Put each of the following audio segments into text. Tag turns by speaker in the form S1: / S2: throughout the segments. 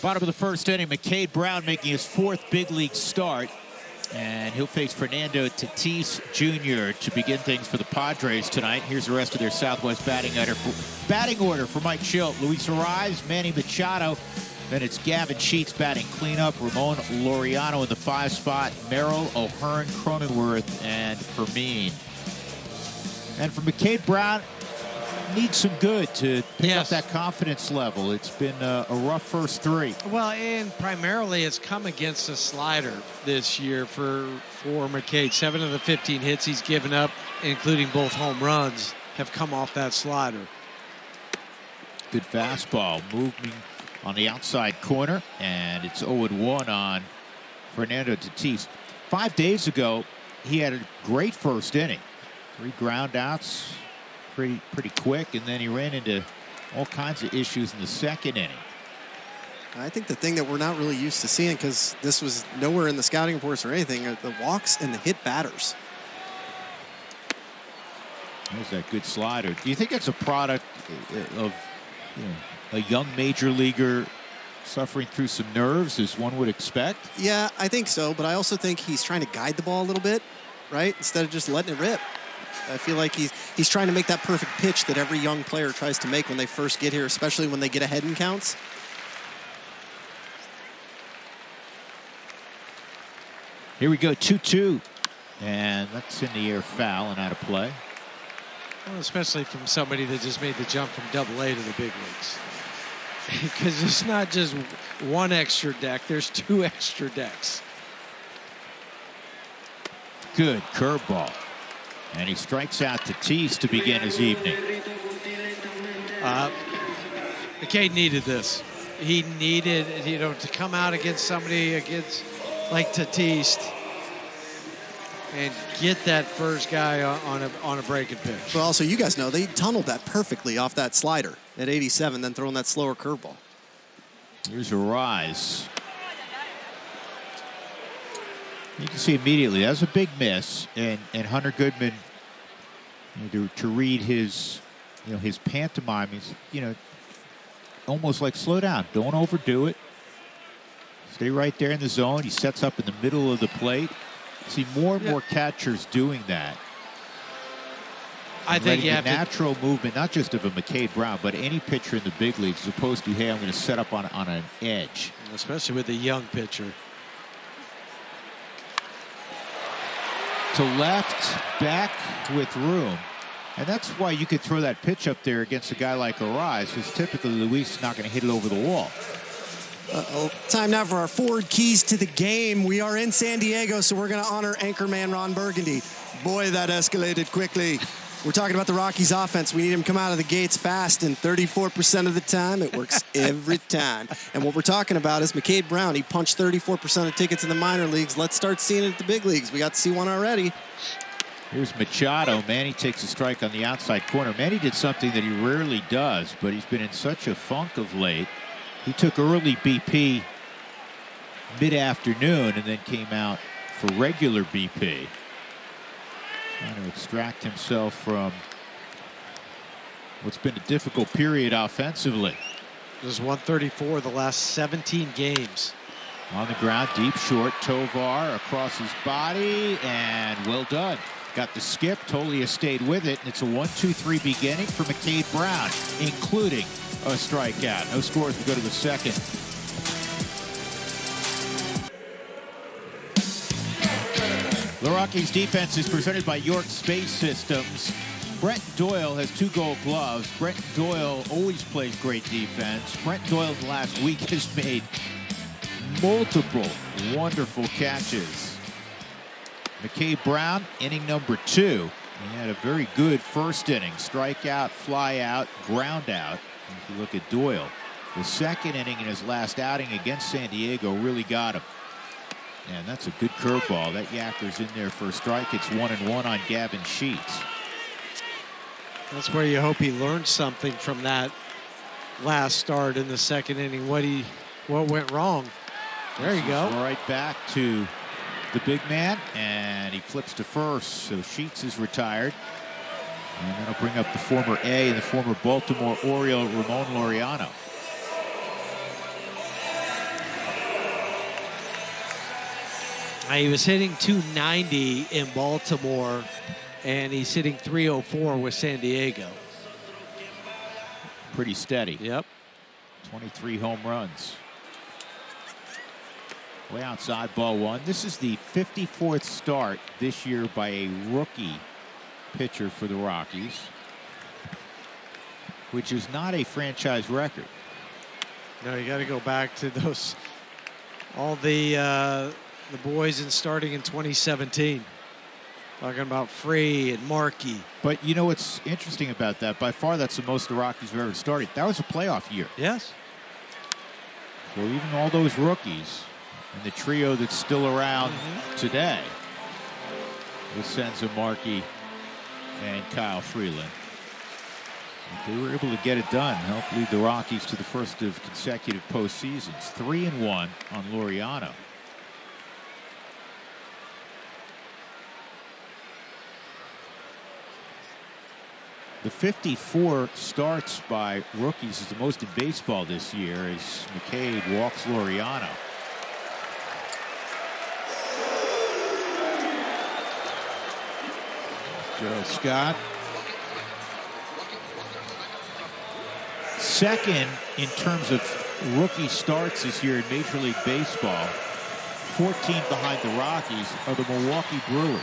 S1: Bottom of the first inning, McCade Brown making his 4th big league start. And he'll face Fernando Tatis Jr. to begin things for the Padres tonight. Here's the rest of their Southwest batting order for Mike Schilt. Luis Arraez, Manny Machado. Then it's Gavin Sheets batting cleanup. Ramon Laureano in the 5 spot. Merrill, O'Hearn, Cronenworth, and Fermin. And for McCade Brown, needs some good to pick up that confidence level. It's been a rough first 3.
S2: Well, and primarily it's come against a slider this year for McCade. 7 of the 15 hits he's given up, including both home runs, have come off that slider.
S1: Good fastball moving on the outside corner, and it's 0-1 on Fernando Tatis. 5 days ago, he had a great first inning. 3 ground outs. Pretty quick, and then he ran into all kinds of issues in the second inning.
S3: I think the thing that we're not really used to seeing, because this was nowhere in the scouting reports or anything, are the walks and the hit batters.
S1: There's that good slider. Do you think that's a product of a young major leaguer suffering through some nerves, as one would expect?
S3: Yeah, I think so, but I also think he's trying to guide the ball a little bit, right, instead of just letting it rip. I feel like he's trying to make that perfect pitch that every young player tries to make when they first get here, especially when they get ahead in counts.
S1: Here we go, 2-2. And that's in the air, foul and out of play.
S2: Well, especially from somebody that just made the jump from AA to the big leagues. Because it's not just one extra deck, there's 2 extra decks.
S1: Good curveball. And he strikes out Tatis to begin his evening.
S2: McCade needed this. He needed, to come out against somebody like Tatis and get that first guy on a breaking pitch.
S3: But also, you guys know, they tunneled that perfectly off that slider at 87, then throwing that slower curveball.
S1: Here's a rise. You can see immediately that's a big miss, and Hunter Goodman, to read his his pantomime, he's almost like, slow down, don't overdo it, stay right there in the zone. He sets up in the middle of the plate. See more and more catchers doing that.
S2: I think you have
S1: natural movement, not just of a McCade Brown, but any pitcher in the big leagues, as opposed to, hey, I'm going to set up on an edge,
S2: especially with a young pitcher.
S1: To left, back with room. And that's why you could throw that pitch up there against a guy like Arraez, because typically Luis is not going to hit it over the wall.
S3: Time now for our forward keys to the game. We are in San Diego, so we're going to honor anchorman Ron Burgundy. Boy, that escalated quickly. We're talking about the Rockies offense. We need him to come out of the gates fast, and 34% of the time, it works every time. And what we're talking about is McCade Brown. He punched 34% of tickets in the minor leagues. Let's start seeing it at the big leagues. We got to see one already.
S1: Here's Machado. Manny takes a strike on the outside corner. Manny did something that he rarely does, but he's been in such a funk of late. He took early BP mid-afternoon and then came out for regular BP. Trying to extract himself from what's been a difficult period offensively.
S2: There's 134 the last 17 games.
S1: On the ground, deep short, Tovar across his body, and well done. Got the skip, Tolia stayed with it, and it's a 1-2-3 beginning for McCade Brown, including a strikeout. No scores, we go to the second. The Rockies defense is presented by York Space Systems. Brent Doyle has 2 gold gloves. Brent Doyle always plays great defense. Brent Doyle in the last week has made multiple wonderful catches. McCade Brown, inning number 2. He had a very good first inning. Strikeout, fly out, ground out. If you look at Doyle, the second inning in his last outing against San Diego really got him. And that's a good curveball. That yakker's in there for a strike. It's 1-1 on Gavin Sheets.
S2: That's where you hope he learned something from that last start in the second inning. What went wrong? There you go.
S1: Right back to the big man, and he flips to first. So Sheets is retired. And that'll bring up the former A and the former Baltimore Oriole, Ramon Laureano.
S2: He was hitting 290 in Baltimore, and he's hitting 304 with San Diego.
S1: Pretty steady.
S2: Yep.
S1: 23 home runs. Way outside, ball one. This is the 54th start this year by a rookie pitcher for the Rockies, which is not a franchise record.
S2: No, you got to go back to those, all the boys starting in 2017. Talking about Free and Markey.
S1: But you know what's interesting about that? By far, that's the most the Rockies have ever started. That was a playoff year.
S2: Yes.
S1: So even all those rookies and the trio that's still around today with Senza, Markey, and Kyle Freeland. They were able to get it done, help lead the Rockies to the first of consecutive postseasons. 3-1 on Laureano. The 54 starts by rookies is the most in baseball this year as McCade walks Laureano. Gerald Scott. Second in terms of rookie starts this year in Major League Baseball, 14 behind the Rockies, are the Milwaukee Brewers.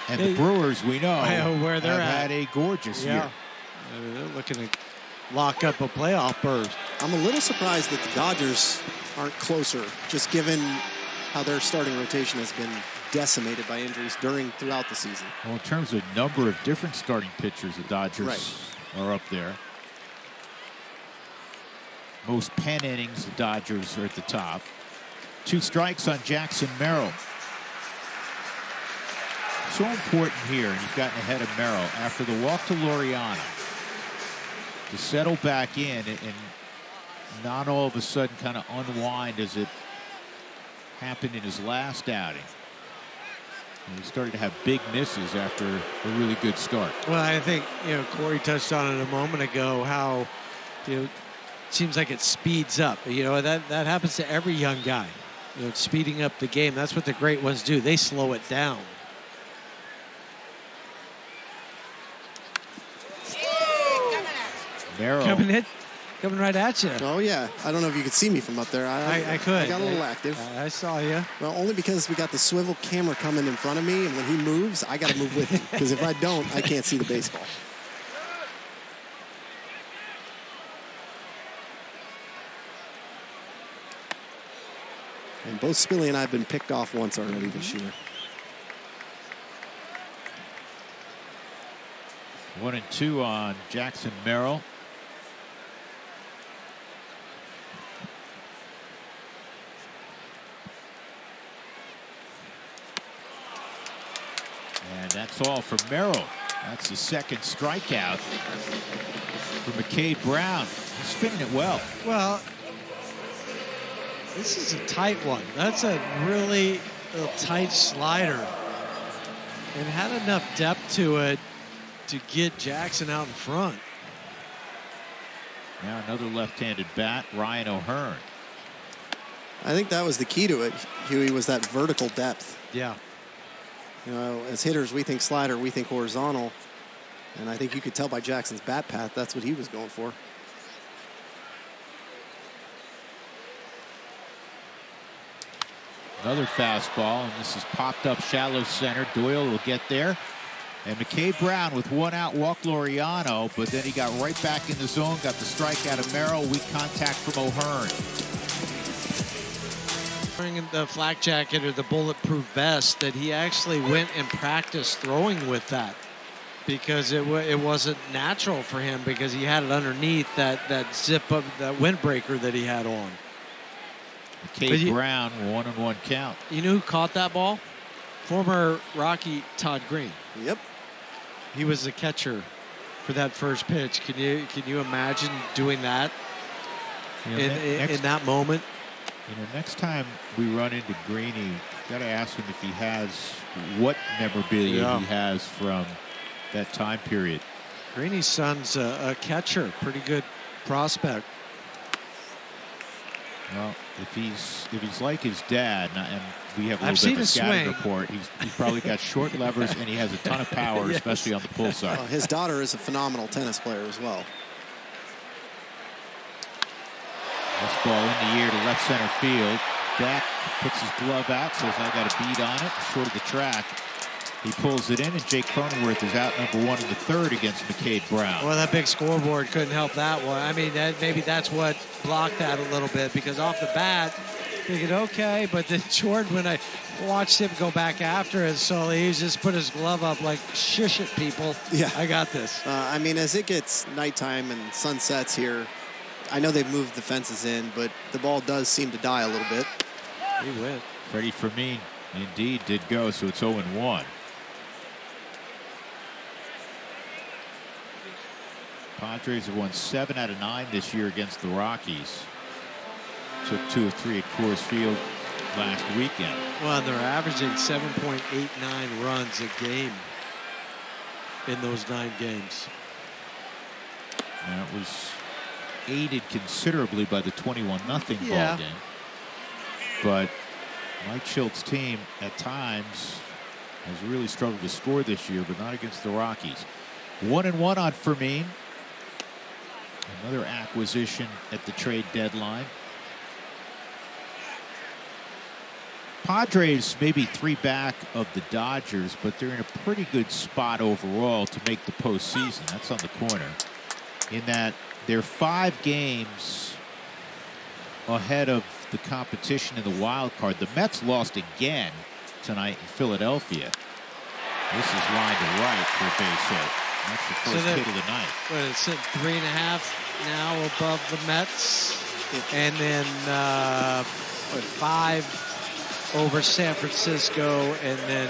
S1: And the Brewers, we know,
S2: where they're
S1: have had a gorgeous year.
S2: They're looking to lock up a playoff berth.
S3: I'm a little surprised that the Dodgers aren't closer, just given how their starting rotation has been decimated by injuries throughout the season.
S1: Well, in terms of number of different starting pitchers, the Dodgers are up there. Most pen innings, the Dodgers are at the top. 2 strikes on Jackson Merrill. So important here, and he's gotten ahead of Merrill after the walk to Laureano to settle back in and not all of a sudden kind of unwind as it happened in his last outing. And he started to have big misses after a really good start.
S2: Well, I think, Corey touched on it a moment ago, how, it seems like it speeds up. That happens to every young guy. Speeding up the game. That's what the great ones do. They slow it down.
S1: Merrill.
S2: Coming right at you.
S3: Oh, yeah. I don't know if you could see me from up there.
S2: I could.
S3: I got a little active.
S2: I saw you.
S3: Well, only because we got the swivel camera coming in front of me, and when he moves, I got to move with him. Because if I don't, I can't see the baseball. And both Spilly and I have been picked off once already this year.
S1: 1-2 on Jackson Merrill. And that's all for Merrill. That's the second strikeout for McCade Brown. He's spinning it well.
S2: Well, this is a tight one. That's a really tight slider. And had enough depth to it to get Jackson out in front.
S1: Now another left-handed bat, Ryan O'Hearn.
S3: I think that was the key to it, Huey, was that vertical depth.
S2: Yeah.
S3: As hitters, we think slider, we think horizontal. And I think you could tell by Jackson's bat path, that's what he was going for.
S1: Another fastball, and this is popped up shallow center. Doyle will get there. And McCade Brown with 1 out walked Laureano, but then he got right back in the zone, got the strikeout of Merrill, weak contact from O'Hearn.
S2: Wearing the flak jacket or the bulletproof vest, that he actually went and practiced throwing with that, because it wasn't natural for him, because he had it underneath that zip up, that windbreaker that he had on.
S1: McCade Brown, 1-1 count.
S2: You know who caught that ball? Former Rocky Todd Green.
S3: Yep.
S2: He was the catcher for that first pitch. Can you imagine doing that in that moment?
S1: Next time we run into Greeny, got to ask him if he has what memorabilia he has from that time period.
S2: Greeny's son's a catcher, pretty good prospect.
S1: Well, If he's like his dad, and we have a
S2: I've
S1: little bit of a
S2: seen
S1: scouting
S2: his swing.
S1: report, he's probably got short levers and he has a ton of power,
S2: Yes.
S1: especially on the pull side.
S3: Well, his daughter is a phenomenal tennis player as well.
S1: This ball in the air to left center field. Dak puts his glove out, says I got a beat on it, short of the track. He pulls it in, and Jake Cronenworth is out number 1 in the 3rd against McCade Brown.
S2: Well, that big scoreboard couldn't help that one. I mean, maybe that's what blocked that a little bit, because off the bat, thinking, okay, but then Jordan, when I watched him go back after it, so he just put his glove up like, shush it, people.
S3: Yeah.
S2: I got this.
S3: I mean, as it gets nighttime and sun sets here, I know they've moved the fences in, but the ball does seem to die a little bit.
S2: He went.
S1: Freddie Fermin indeed did go, so it's 0-1. Padres have won 7 out of 9 this year against the Rockies. Took 2 of 3 at Coors Field last weekend.
S2: Well, they're averaging 7.89 runs a game in those 9 games.
S1: And it was aided considerably by the 21-0 ball game. But Mike Schilt's team at times has really struggled to score this year, but not against the Rockies. 1-1 on Fermin. Another acquisition at the trade deadline. Padres maybe 3 back of the Dodgers, but they're in a pretty good spot overall to make the postseason. That's on the corner. In that they're 5 games ahead of the competition in the wild card. The Mets lost again tonight in Philadelphia. This is line to right for a base hit. That's the first hit of the night.
S2: But it's at 3.5 now above the Mets, and then 5 over San Francisco, and then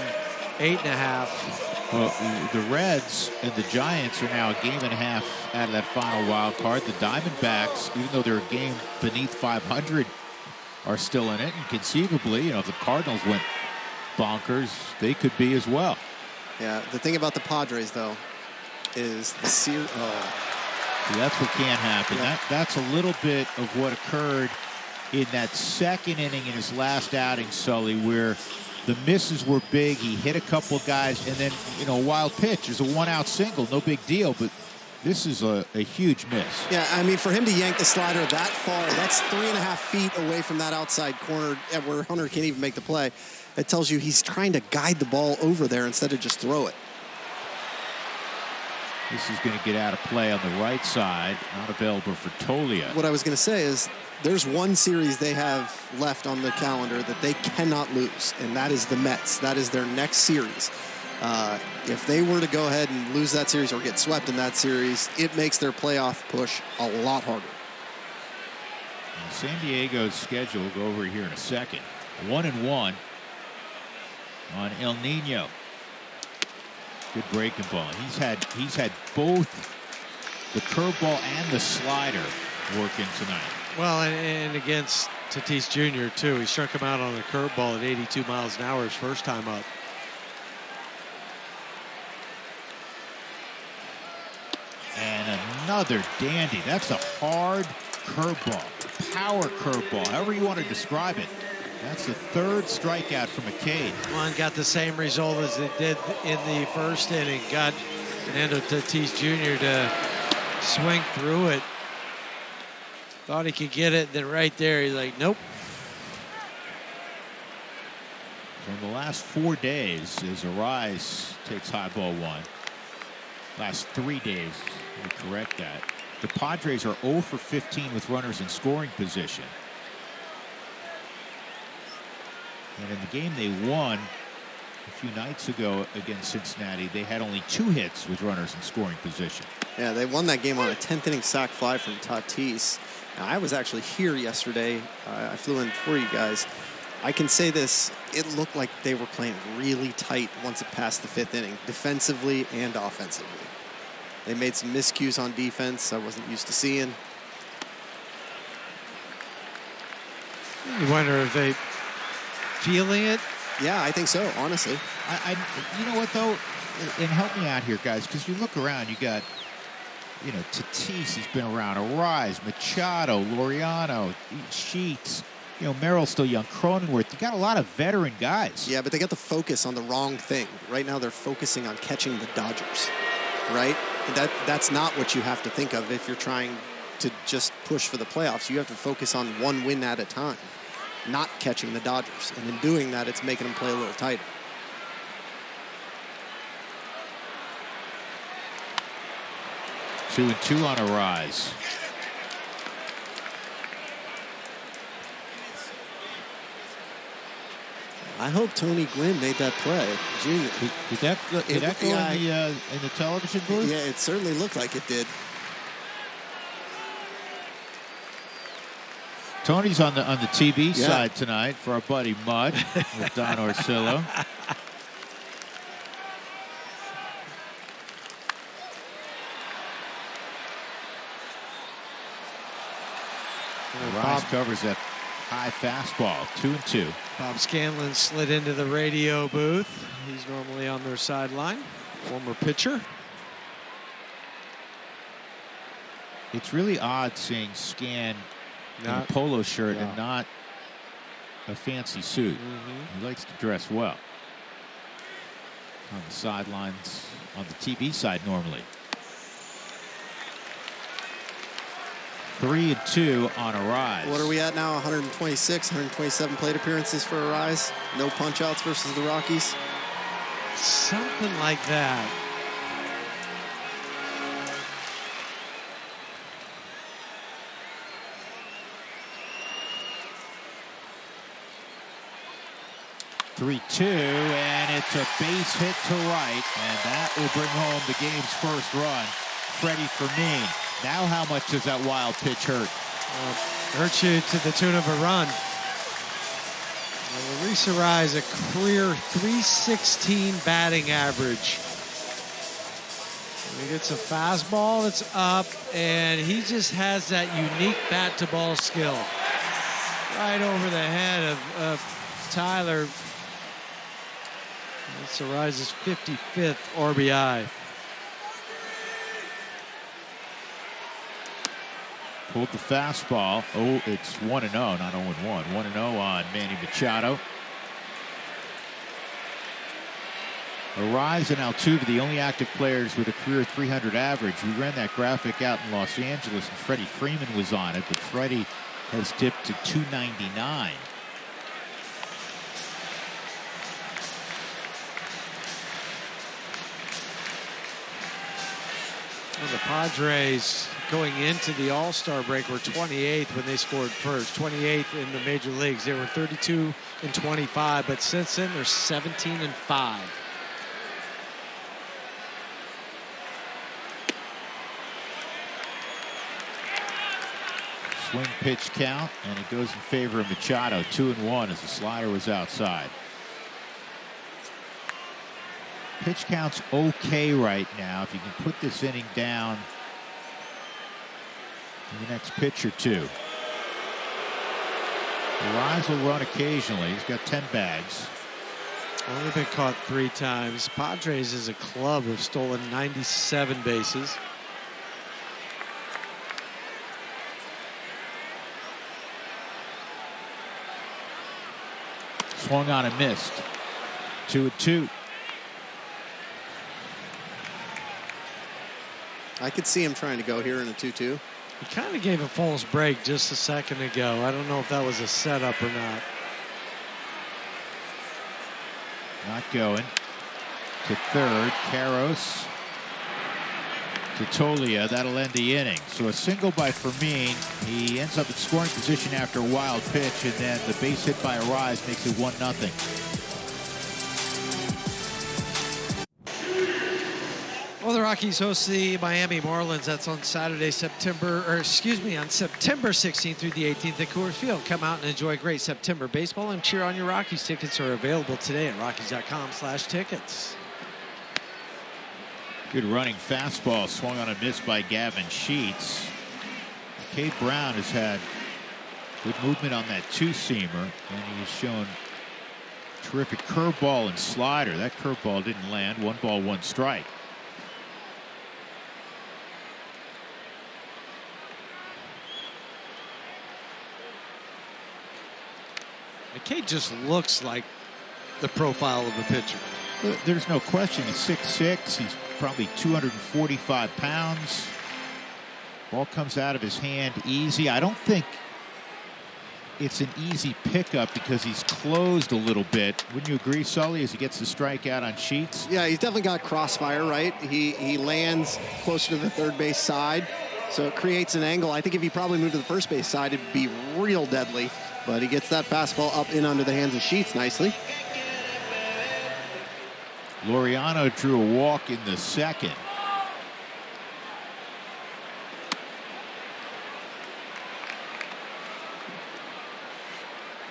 S2: 8.5.
S1: Well, the Reds and the Giants are now a game and a half out of that final wild card. The Diamondbacks, even though they're a game beneath 500, are still in it. And conceivably, if the Cardinals went bonkers, they could be as well.
S3: Yeah, the thing about the Padres, though, is the series.
S1: See, that's what can happen.
S3: Yeah.
S1: That's a little bit of what occurred in that second inning in his last outing, Sully, where the misses were big. He hit a couple of guys, and then, a wild pitch. There's a 1-out single, no big deal, but this is a huge miss.
S3: Yeah, I mean, for him to yank the slider that far, that's 3.5 feet away from that outside corner where Hunter can't even make the play. It tells you he's trying to guide the ball over there instead of just throw it.
S1: This is going to get out of play on the right side, not available for Tolia.
S3: What I was going to say is there's one series they have left on the calendar that they cannot lose, and that is the Mets. That is their next series. If they were to go ahead and lose that series or get swept in that series, it makes their playoff push a lot harder.
S1: And San Diego's schedule, we'll go over here in a second. 1-1 on El Nino. Good breaking ball. He's had both the curveball and the slider working tonight.
S2: Well, and against Tatis Jr., too. He struck him out on the curveball at 82 miles an hour his first time up.
S1: And another dandy. That's a hard curveball, power curveball, however you want to describe it. That's the 3rd strikeout for McCade.
S2: One got the same result as it did in the first inning. Got Fernando Tatis Jr. to swing through it. Thought he could get it, then right there, he's like, nope.
S1: In the last 4 days, as Arise takes high ball 1. Last 3 days, let me correct that. The Padres are 0 for 15 with runners in scoring position. And in the game they won a few nights ago against Cincinnati, they had only 2 hits with runners in scoring position.
S3: Yeah, they won that game on a 10th inning sac fly from Tatis. Now, I was actually here yesterday. I flew in for you guys. I can say this, it looked like they were playing really tight once it passed the 5th inning, defensively and offensively. They made some miscues on defense I wasn't used to seeing.
S2: You wonder if they feeling it.
S3: Yeah, I think so, honestly.
S1: You know what, though? And help me out here, guys, because you look around, you got, Tatis has been around, Arise, Machado, Laureano, Sheets. You know, Merrill's still young. Cronenworth, you got a lot of veteran guys.
S3: Yeah, but they got the focus on the wrong thing. Right now they're focusing on catching the Dodgers, right? That's not what you have to think of if you're trying to just push for the playoffs. You have to focus on one win at a time, not catching the Dodgers. And in doing that, it's making them play a little tighter.
S1: Two and two on a rise.
S3: I hope Tony Gwynn made that play. Gee,
S1: Did that go in the television booth?
S3: yeah, it certainly looked like it did.
S1: Tony's on the TV side tonight for our buddy Mud with Don Orsillo. Rise covers that high fastball. 2-2.
S2: Bob Scanlon slid into the radio booth. He's normally on their sideline. Former pitcher.
S1: It's really odd seeing Scan in a polo shirt and not a fancy suit. He likes to dress well. On the sidelines, on the TV side normally. 3-2 on a rise.
S3: What are we at now? 126, 127 plate appearances for a rise. No punch outs versus the Rockies.
S2: Something like that.
S1: Three-two, and it's a base hit to right, and that will bring home the game's first run. Freddie Fermin. Now how much does that wild pitch hurt?
S2: Hurt you to the tune of a run. Larissa Rise, a career .316 batting average. He gets a fastball that's up, and he just has that unique bat-to-ball skill. Right over the head of Tyler. That's Rise's 55th RBI.
S1: Pulled the fastball. Oh, it's 1-0, not 0-1. 1-0 on Manny Machado. Arraez and Altuve, the only active players with a career 300 average. We ran that graphic out in Los Angeles, and Freddie Freeman was on it, but Freddie has dipped to 299.
S2: Well, the Padres going into the All-Star break were 28th when they scored first, 28th in the major leagues. They were 32 and 25, but since then they're 17 and 5.
S1: Swing pitch count, and it goes in favor of Machado. 2-1 as the slider was outside. Pitch count's okay right now. If you can put this inning down in the next pitch or two. Arraez will run occasionally. He's got 10 bags.
S2: Only been caught 3 times. Padres as a club have stolen 97 bases.
S1: Swung on and missed. 2-2.
S3: I could see him trying to go here in a 2-2.
S2: He kind of gave a false break just a second ago. I don't know if that was a setup or not.
S1: Not going. To third. Karros. To Tolia. That'll end the inning. So a single by Fermin. He ends up in scoring position after a wild pitch, and then the base hit by Arraez makes it 1-0.
S2: Well, the Rockies host the Miami Marlins. That's on Saturday, on September 16th through the 18th at Coors Field. Come out and enjoy great September baseball and cheer on your Rockies. Tickets are available today at Rockies.com/tickets.
S1: Good running fastball swung on a miss by Gavin Sheets. McCade Brown has had good movement on that two-seamer, and he has shown terrific curveball and slider. That curveball didn't land. 1 ball, 1 strike.
S2: McCade just looks like the profile of a pitcher.
S1: There's no question. He's 6'6". He's probably 245 pounds. Ball comes out of his hand easy. I don't think it's an easy pickup because he's closed a little bit. Wouldn't you agree, Sully, as he gets the strikeout on Sheets?
S3: Yeah, he's definitely got crossfire, right? He lands closer to the third base side, so it creates an angle. I think if he probably moved to the first base side, it'd be real deadly. But he gets that fastball up in under the hands of Sheets nicely.
S1: Laureano drew a walk in the second.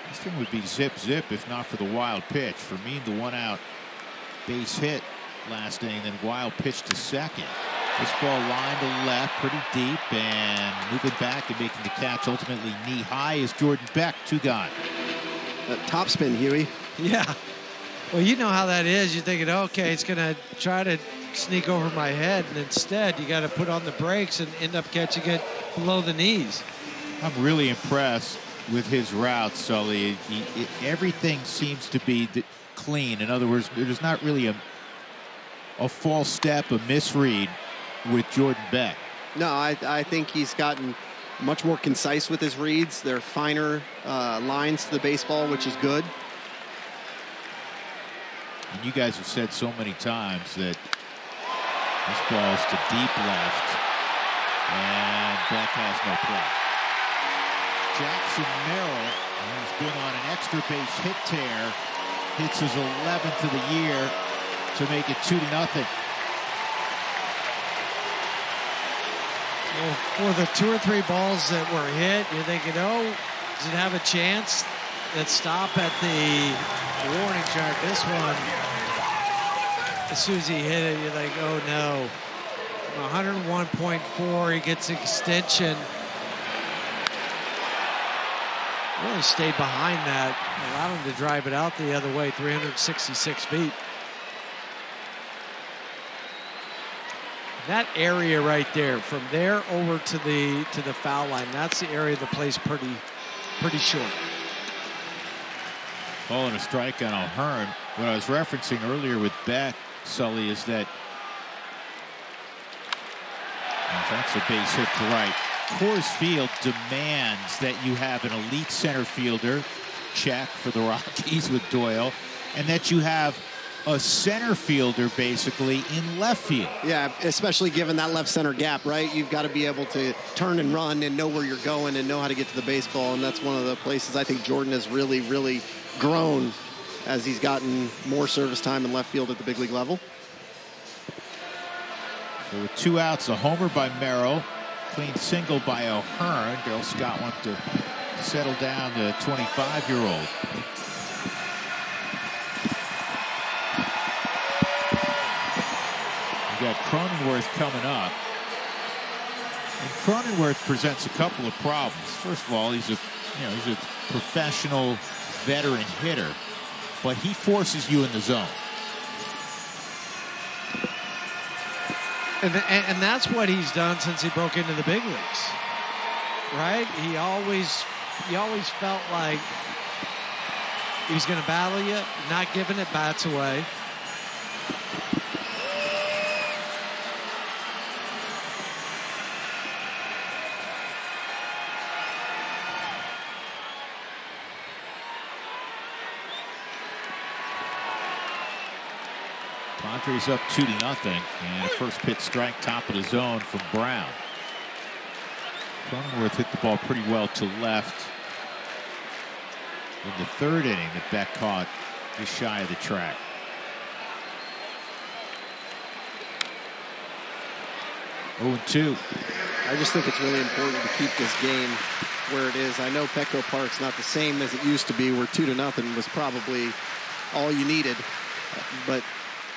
S1: This thing would be zip if not for the wild pitch. For me, the one out base hit last inning, then wild pitch to second. This ball lined to left pretty deep and moving back and making the catch ultimately knee high is Jordan Beck. 2 gone.
S3: That topspin, Huey.
S2: Yeah. Well, you know how that is. You're thinking, okay, it's going to try to sneak over my head, and instead you got to put on the brakes and end up catching it below the knees.
S1: I'm really impressed with his route, Sully. Everything seems to be clean. In other words, there's not really a false step, a misread with Jordan Beck.
S3: No, I think he's gotten much more concise with his reads. They're finer lines to the baseball, which is good.
S1: And you guys have said so many times that this ball's to deep left, and Beck has no play. Jackson Merrill, who's been on an extra base hit tear, hits his 11th of the year to make it 2-0.
S2: Well, for the 2 or 3 balls that were hit, you're thinking, oh, does it have a chance? Let's stop at the warning track. This one, as soon as he hit it, you're like, oh no. 101.4, he gets extension. Really stayed behind that, allowed him to drive it out the other way, 366 feet. That area right there, from there over to the foul line, that's the area that plays pretty short.
S1: Ball and a strike on O'Hearn. What I was referencing earlier with Beck, Sully, is that that's a base hit to right. Coors Field demands that you have an elite center fielder, check for the Rockies with Doyle, and that you have a center fielder basically in left field.
S3: Yeah, especially given that left center gap, right? You've got to be able to turn and run and know where you're going and know how to get to the baseball, and that's one of the places I think Jordan has really, really grown as he's gotten more service time in left field at the big league level.
S1: So with 2 outs, a homer by Merrill, clean single by O'Hearn. Darryl Scott wants to settle down the 25-year-old. We got Cronenworth coming up. And Cronenworth presents a couple of problems. First of all, he's a professional veteran hitter, but he forces you in the zone.
S2: And that's what he's done since he broke into the big leagues, right? He always felt like he was going to battle you, not giving it bats away.
S1: Padres up 2-0, and a first pitch strike, top of the zone from Brown. Cronenworth hit the ball pretty well to left in the 3rd inning that Beck caught just shy of the track. Oh, 2.
S3: I just think it's really important to keep this game where it is. I know Petco Park's not the same as it used to be, where 2-0 was probably all you needed, but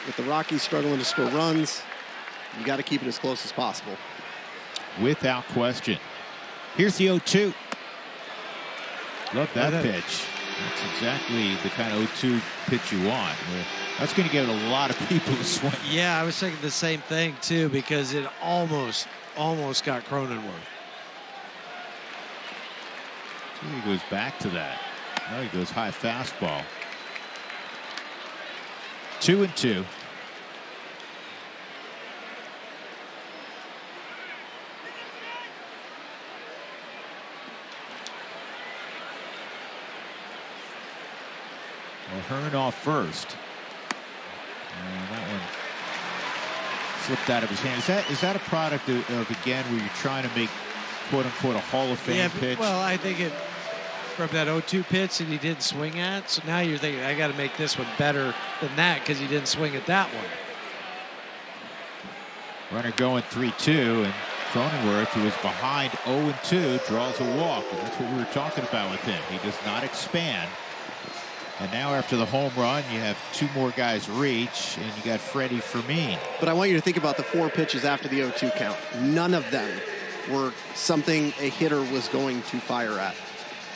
S3: with the Rockies struggling to score runs, you got to keep it as close as possible.
S1: Without question. Here's the 0-2. Love that pitch. That's exactly the kind of 0-2 pitch you want. That's going to get a lot of people to swing.
S2: Yeah, I was thinking the same thing, too, because it almost got Cronenworth.
S1: So he goes back to that. Well, he goes high fastball. 2-2. Well, Hearn off first. And that one slipped out of his hand. Is that a product of again, where you're trying to make, quote unquote, a Hall of Fame pitch?
S2: Well, I think it from that 0-2 pitch that he didn't swing at. So now you're thinking, I got to make this one better than that because he didn't swing at that one.
S1: Runner going 3-2, and Cronenworth, who is behind 0-2, draws a walk. And that's what we were talking about with him. He does not expand. And now after the home run, you have two more guys reach, and you got Freddie Fermin.
S3: But I want you to think about the 4 pitches after the 0-2 count. None of them were something a hitter was going to fire at.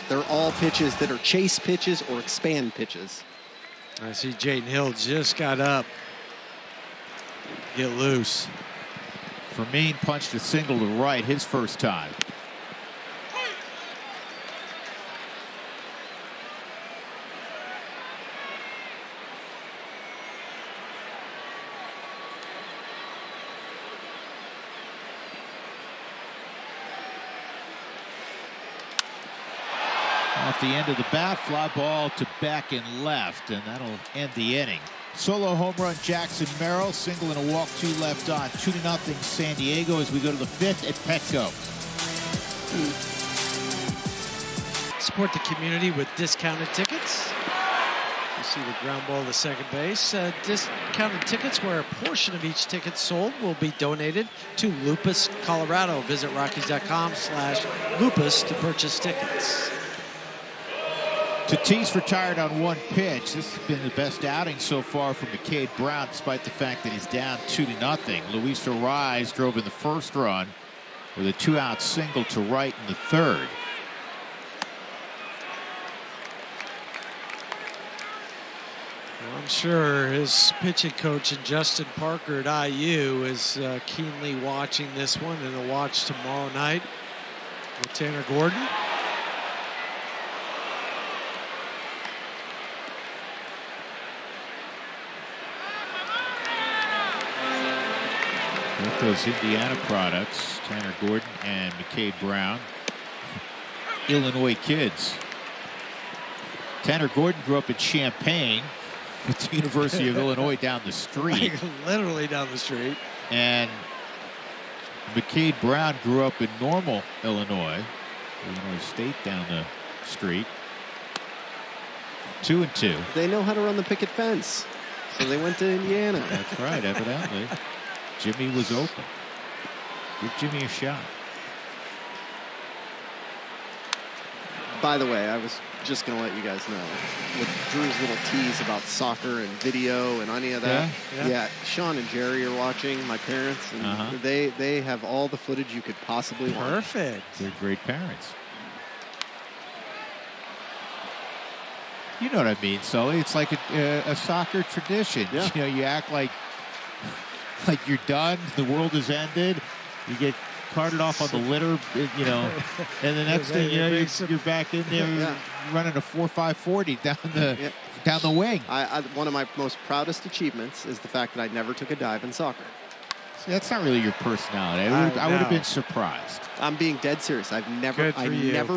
S3: They're all pitches that are chase pitches or expand pitches.
S2: I see Jaden Hill just got up. Get loose.
S1: Fermin punched a single to right his first time. Off the end of the bat, fly ball to back and left, and that'll end the inning. Solo home run, Jackson Merrill, single and a walk, 2 left on. 2-0 San Diego as we go to the 5th at PetCo.
S2: Support the community with discounted tickets. You see the ground ball to second base. Discounted tickets where a portion of each ticket sold will be donated to Lupus, Colorado. Visit Rockies.com/Lupus to purchase tickets.
S1: Tatis retired on 1 pitch. This has been the best outing so far from McCade Brown, despite the fact that he's down 2-0. Luis Ariz drove in the first run with a 2-out single to right in the 3rd.
S2: Well, I'm sure his pitching coach and Justin Parker at IU is keenly watching this one, and a watch tomorrow night with Tanner Gordon.
S1: With those Indiana products, Tanner Gordon and McCade Brown, Illinois kids. Tanner Gordon grew up in Champaign with the University of Illinois down the street.
S2: Like literally down the street.
S1: And McCade Brown grew up in Normal, Illinois. Illinois State down the street. 2-2.
S3: They know how to run the picket fence, so they went to Indiana.
S1: That's right, evidently. Jimmy was open. Give Jimmy a shot.
S3: By the way, I was just going to let you guys know, with Drew's little tease about soccer and video and any of that. Yeah, Sean and Jerry are watching, my parents, and they have all the footage you could possibly want.
S2: Perfect.
S1: They're great parents. You know what I mean, Sully? It's like a soccer tradition.
S3: Yeah.
S1: You know, you act like you're done, the world has ended, you get carted off on the litter, you know, and the next thing you know, you're back in there running a 4.540 down the wing.
S3: One of my most proudest achievements is the fact that I never took a dive in soccer.
S1: See, that's not really your personality. I would have been surprised.
S3: I'm being dead serious. I never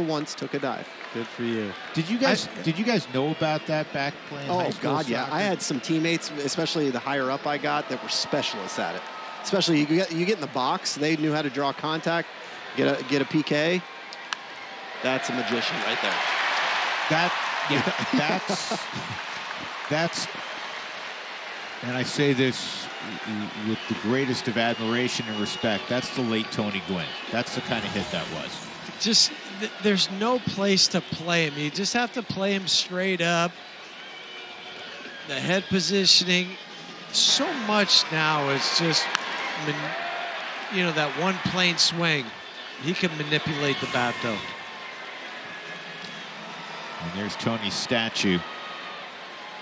S3: once took a dive.
S2: Good for you.
S1: Did you guys know about that back playing high school
S3: God, yeah.
S1: soccer?
S3: I had some teammates, especially the higher up I got, that were specialists at it. Especially you get in the box, they knew how to draw contact, get a PK. That's a magician right there.
S1: That's and I say this with the greatest of admiration and respect. That's the late Tony Gwynn. That's the kind of hit that was.
S2: Just there's no place to play him. You just have to play him straight up. The head positioning, so much now is just, that one plain swing. He can manipulate the bat, though.
S1: And there's Tony's statue.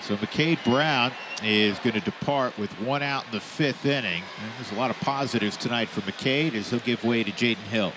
S1: So McCade Brown is going to depart with 1 out in the 5th inning. And there's a lot of positives tonight for McCade as he'll give way to Jaden Hill.